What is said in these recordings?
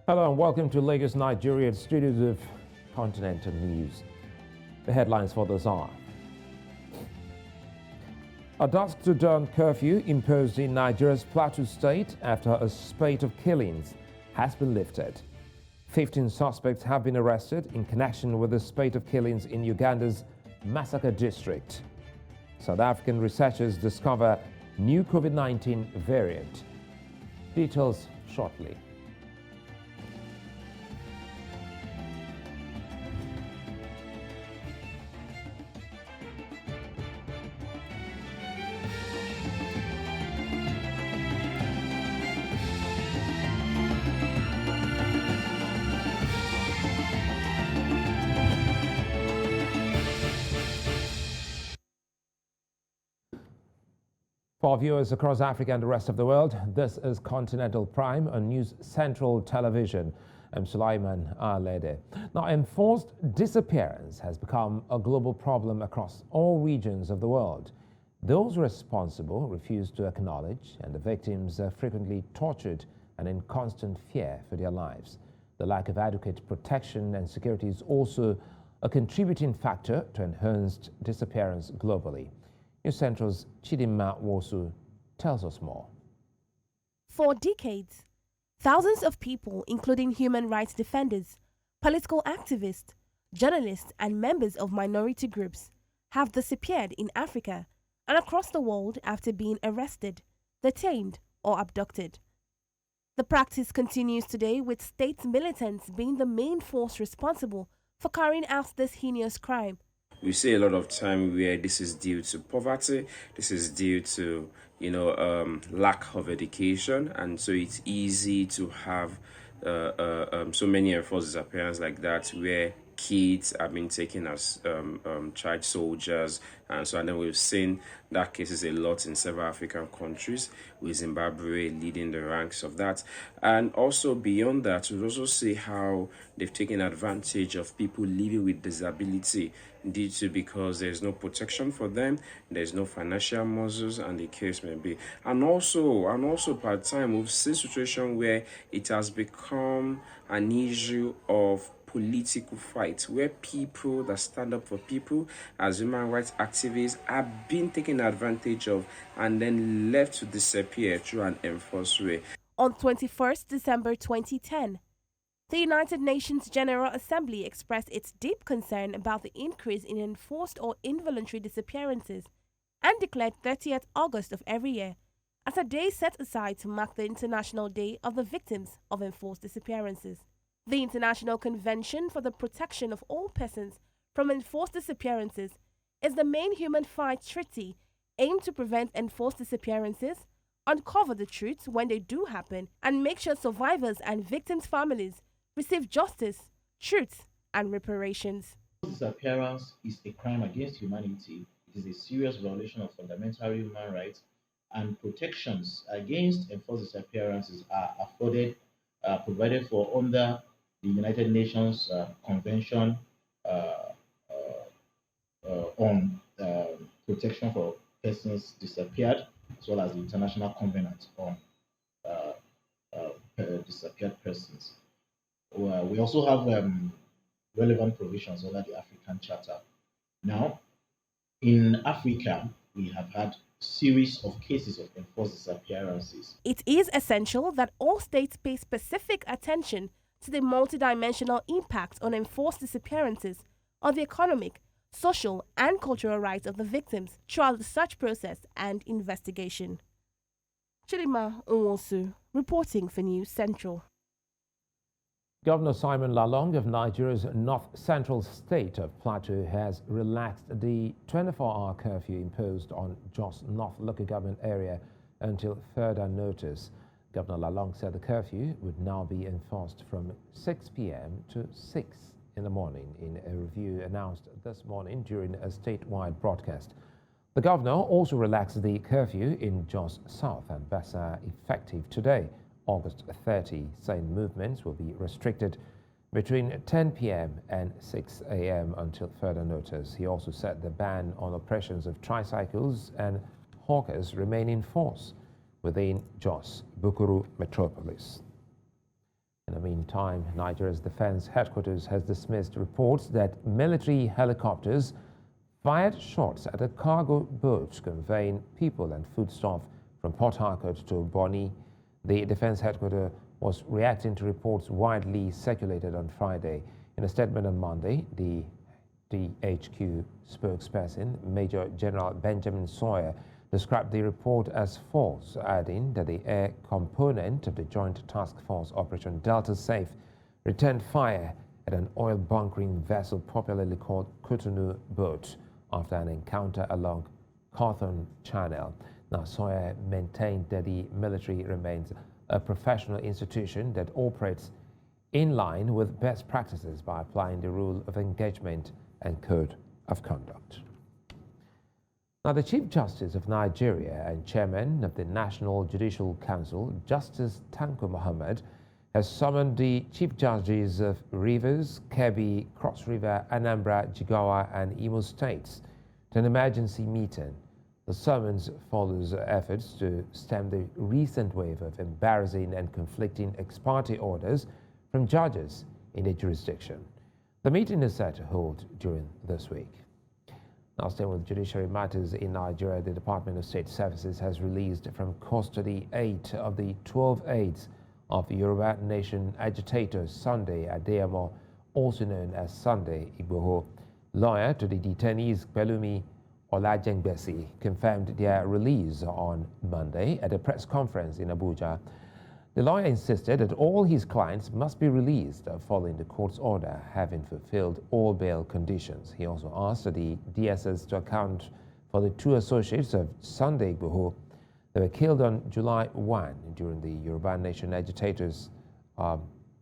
Hello and welcome to Lagos, Nigeria, studios of Continental News. The headlines for this hour. A dusk to dawn curfew imposed in Nigeria's Plateau state after a spate of killings has been lifted. 15 suspects have been arrested in connection with the spate of killings in Uganda's Masaka district. South African researchers discover new COVID-19 variant. Details shortly. For viewers across Africa and the rest of the world, this is Continental Prime on News Central Television. I'm Sulaiman Alede. Now, enforced disappearance has become a global problem across all regions of the world. Those responsible refuse to acknowledge, and the victims are frequently tortured and in constant fear for their lives. The lack of adequate protection and security is also a contributing factor to enhanced disappearance globally. News Central's Chidinma Wosu tells us more. For decades, thousands of people, including human rights defenders, political activists, journalists, and members of minority groups, have disappeared in Africa and across the world after being arrested, detained, or abducted. The practice continues today, with state militants being the main force responsible for carrying out this heinous crime. We see a lot of time where this is due to poverty, this is due to, lack of education, and so it's easy to have so many enforced disappearances like that, where kids have been taken as child soldiers, and so, and then we've seen that cases a lot in several African countries, with Zimbabwe leading the ranks of that. And also beyond that, we also see how they've taken advantage of people living with disability because there's no protection for them, there's no financial muscles, and the case may be. And also part-time, we've seen a situation where it has become an issue of political fight, where people that stand up for people as human rights activists have been taken advantage of and then left to disappear through an enforced way. On 21st December 2010, the United Nations General Assembly expressed its deep concern about the increase in enforced or involuntary disappearances and declared 30th August of every year as a day set aside to mark the International Day of the Victims of Enforced Disappearances. The International Convention for the Protection of All Persons from Enforced Disappearances is the main human rights treaty aimed to prevent enforced disappearances, uncover the truth when they do happen, and make sure survivors and victims' families receive justice, truth, and reparations. Disappearance is a crime against humanity. It is a serious violation of fundamental human rights, and protections against enforced disappearances are provided for under the United Nations Convention on Protection for Persons Disappeared, as well as the International Covenant on Disappeared Persons. We also have relevant provisions under the African Charter. Now, in Africa, we have had series of cases of enforced disappearances. It is essential that all states pay specific attention to the multidimensional impact on enforced disappearances on the economic, social, and cultural rights of the victims throughout the search process and investigation. Chidinma Nwosu, reporting for News Central. Governor Simon Lalong of Nigeria's north-central state of Plateau has relaxed the 24-hour curfew imposed on Jos North local government area until further notice. Governor Lalong said the curfew would now be enforced from 6 p.m. to 6 in the morning in a review announced this morning during a statewide broadcast. The governor also relaxed the curfew in Jos South and Bassa effective today, August 30, saying movements will be restricted between 10 p.m. and 6 a.m. until further notice. He also said the ban on operations of tricycles and hawkers remain in force within Jos Bukuru metropolis. In the meantime, Nigeria's defense headquarters has dismissed reports that military helicopters fired shots at a cargo boat conveying people and foodstuff from Port Harcourt to Bonny. The defense headquarters was reacting to reports widely circulated on Friday. In a statement on Monday, the DHQ spokesperson, Major General Benjamin Sawyer, described the report as false, adding that the air component of the Joint Task Force Operation Delta Safe returned fire at an oil bunkering vessel popularly called Cotonou boat after an encounter along Cawthon Channel. Now, Sawyer maintained that the military remains a professional institution that operates in line with best practices by applying the rule of engagement and code of conduct. Now, the Chief Justice of Nigeria and Chairman of the National Judicial Council, Justice Tanko Muhammad, has summoned the Chief Judges of Rivers, Kebbi, Cross River, Anambra, Jigawa, and Imo states to an emergency meeting. The summons follows efforts to stem the recent wave of embarrassing and conflicting ex parte orders from judges in the jurisdiction. The meeting is set to hold during this week. Now, staying with judiciary matters in Nigeria, the Department of State Services has released from custody 8 of the 12 aides of Yoruba Nation agitators Sunday Adeyemo, also known as Sunday Igboho. Lawyer to the detainees, Pelumi Olajengbesi, confirmed their release on Monday at a press conference in Abuja. The lawyer insisted that all his clients must be released following the court's order, having fulfilled all bail conditions. He also asked the DSS to account for the 2 associates of Sunday Igboho that were killed on July 1 during the Yoruba Nation agitators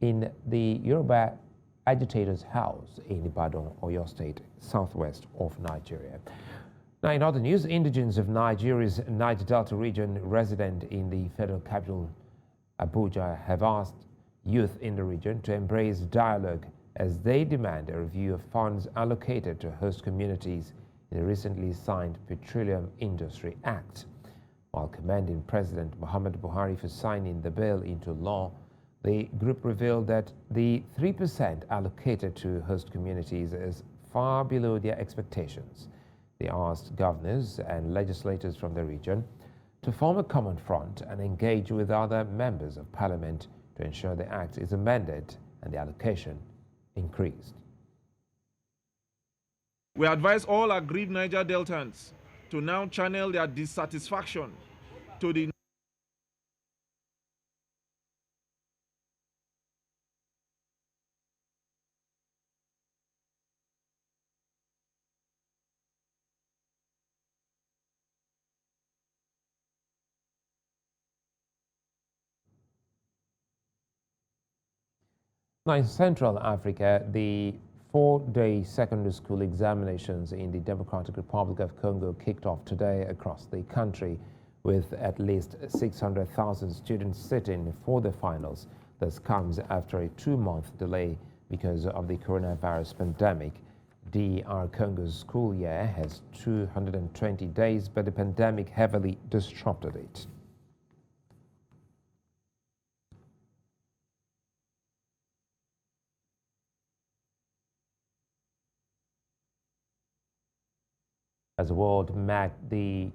in the Yoruba agitators' house in Ibadan, Oyo State, southwest of Nigeria. Now, in other news, indigents of Nigeria's Niger Delta region resident in the federal capital Abuja have asked youth in the region to embrace dialogue as they demand a review of funds allocated to host communities in the recently signed Petroleum Industry Act. While commending President Muhammadu Buhari for signing the bill into law, the group revealed that the 3% allocated to host communities is far below their expectations. They asked governors and legislators from the region to form a common front and engage with other members of parliament to ensure the act is amended and the allocation increased. We advise all aggrieved Niger Deltans to now channel their dissatisfaction to the Now, in Central Africa, the 4-day secondary school examinations in the Democratic Republic of Congo kicked off today across the country, with at least 600,000 students sitting for the finals. This comes after a 2-month delay because of the coronavirus pandemic. DR Congo's school year has 220 days, but the pandemic heavily disrupted it. As the world marked the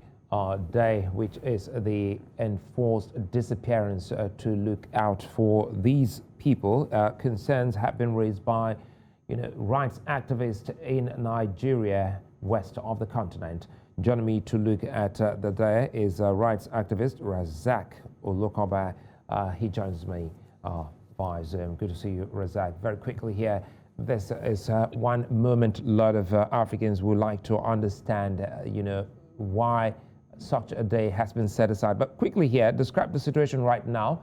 day, which is the enforced disappearance, to look out for these people. Concerns have been raised by, rights activists in Nigeria, west of the continent. Joining me to look at the day is rights activist Razak Olokoba. He joins me via Zoom. Good to see you, Razak. Very quickly here. This is one moment a lot of Africans would like to understand, why such a day has been set aside. But quickly here, describe the situation right now,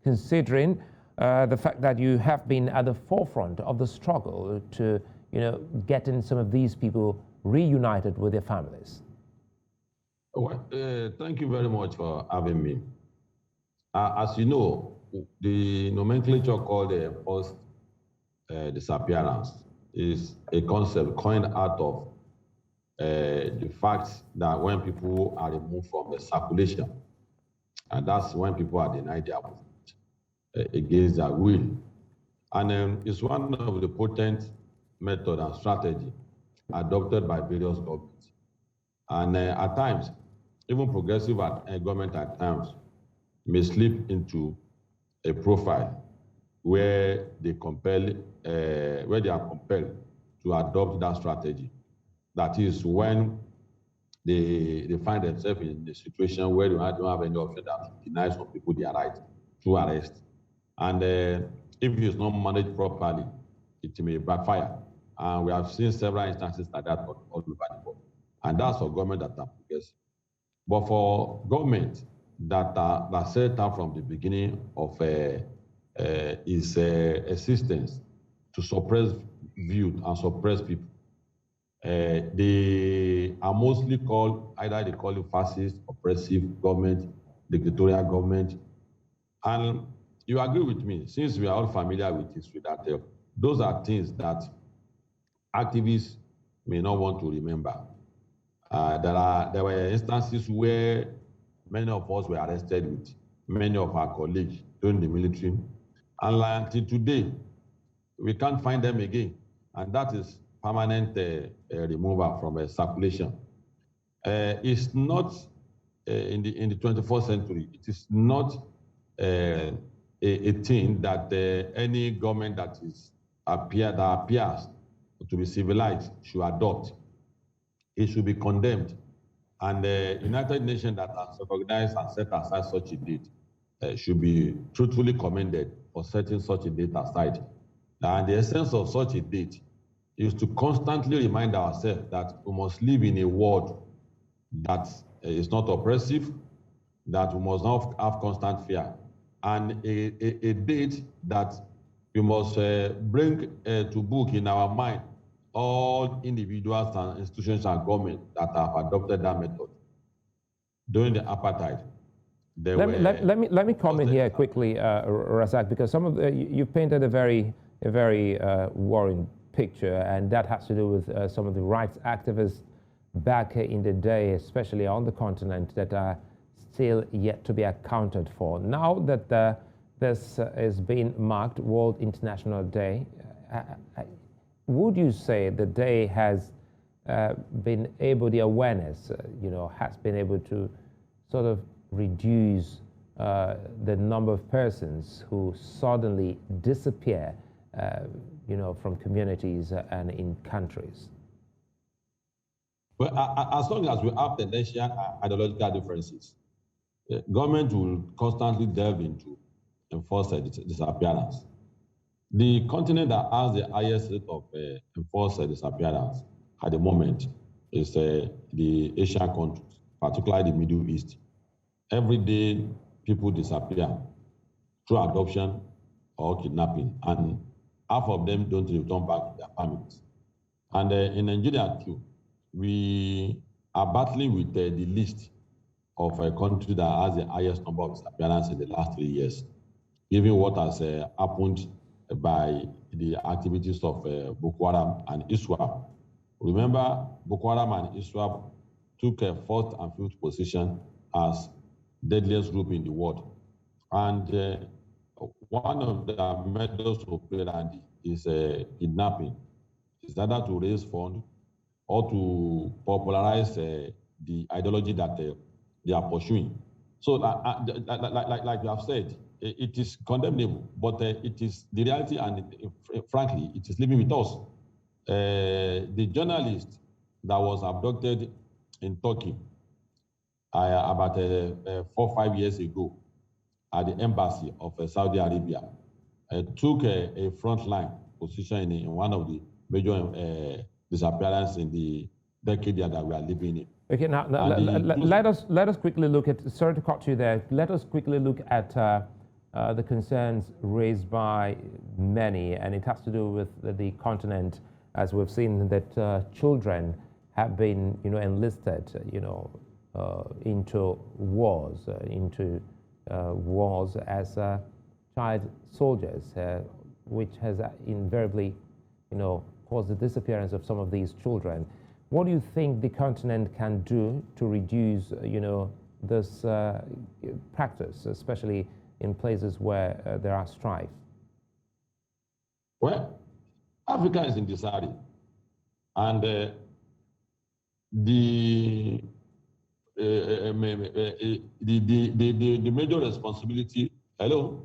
considering the fact that you have been at the forefront of the struggle to, getting some of these people reunited with their families. Well, thank you very much for having me. As you know, the nomenclature called the post disappearance is a concept coined out of the fact that when people are removed from the circulation, and that's when people are denied their movement against their will. And it's one of the potent method and strategy adopted by various governments. And at times, even progressive government at times may slip into a profile where they are compelled to adopt that strategy. That is when they find themselves in a situation where they don't have any option that to deny some people their right through arrest. And if it's not managed properly, it may backfire. And we have seen several instances like that all over the world. And that's for government that are progressive. But for government that set out from the beginning of its existence to suppress views and suppress people, they are mostly called, either they call it fascist, oppressive government, dictatorial government. And you agree with me, since we are all familiar with history, that those are things that activists may not want to remember. There were instances where many of us were arrested with many of our colleagues during the military. And until today, we can't find them again. And that is permanent removal from circulation. It's not in the 21st century, it is not a thing that any government that appears to be civilized should adopt. It should be condemned. And the United Nations that has recognized and set aside such a date should be truthfully commended for setting such a date aside. And the essence of such a date is to constantly remind ourselves that we must live in a world that is not oppressive, that we must not have constant fear, and a date that we must bring to book in our mind all individuals and institutions and government that have adopted that method. During the apartheid, let me comment here quickly, Razak, because some of you painted a very worrying picture, and that has to do with some of the rights activists back in the day, especially on the continent, that are still yet to be accounted for. Now that this is being marked World International Day, would you say the day has been able, the awareness, has been able to sort of reduce the number of persons who suddenly disappear, from communities and in countries? Well, as long as we have tendencies and ideological differences, the government will constantly delve into enforced disappearance. The continent that has the highest rate of enforced disappearance at the moment is the Asian countries, particularly the Middle East. Every day, people disappear through adoption or kidnapping, and half of them don't return back to their families. And in Nigeria too, we are battling with the list of a country that has the highest number of disappearances in the last 3 years, given what has happened by the activities of Boko Haram and ISWAP. Remember, Boko Haram and ISWAP took a fourth and fifth position as deadliest group in the world. And one of the methods of operandi is kidnapping. It's either to raise funds or to popularize the ideology that they are pursuing. So, like you have said, it is condemnable, but it is the reality, and frankly, it is living with us. The journalist that was abducted in Turkey about 4 or 5 years ago at the embassy of Saudi Arabia took a frontline position in one of the major disappearances in the decade that we are living in. Okay, now let us quickly look at, sorry to cut you there, let us quickly look at the concerns raised by many, and it has to do with the continent, as we've seen that children have been, enlisted, into wars, as child soldiers, which has invariably, caused the disappearance of some of these children. What do you think the continent can do to reduce, this practice, especially in places where there are strife? Well, Africa is in disarray, and the major responsibility. Hello.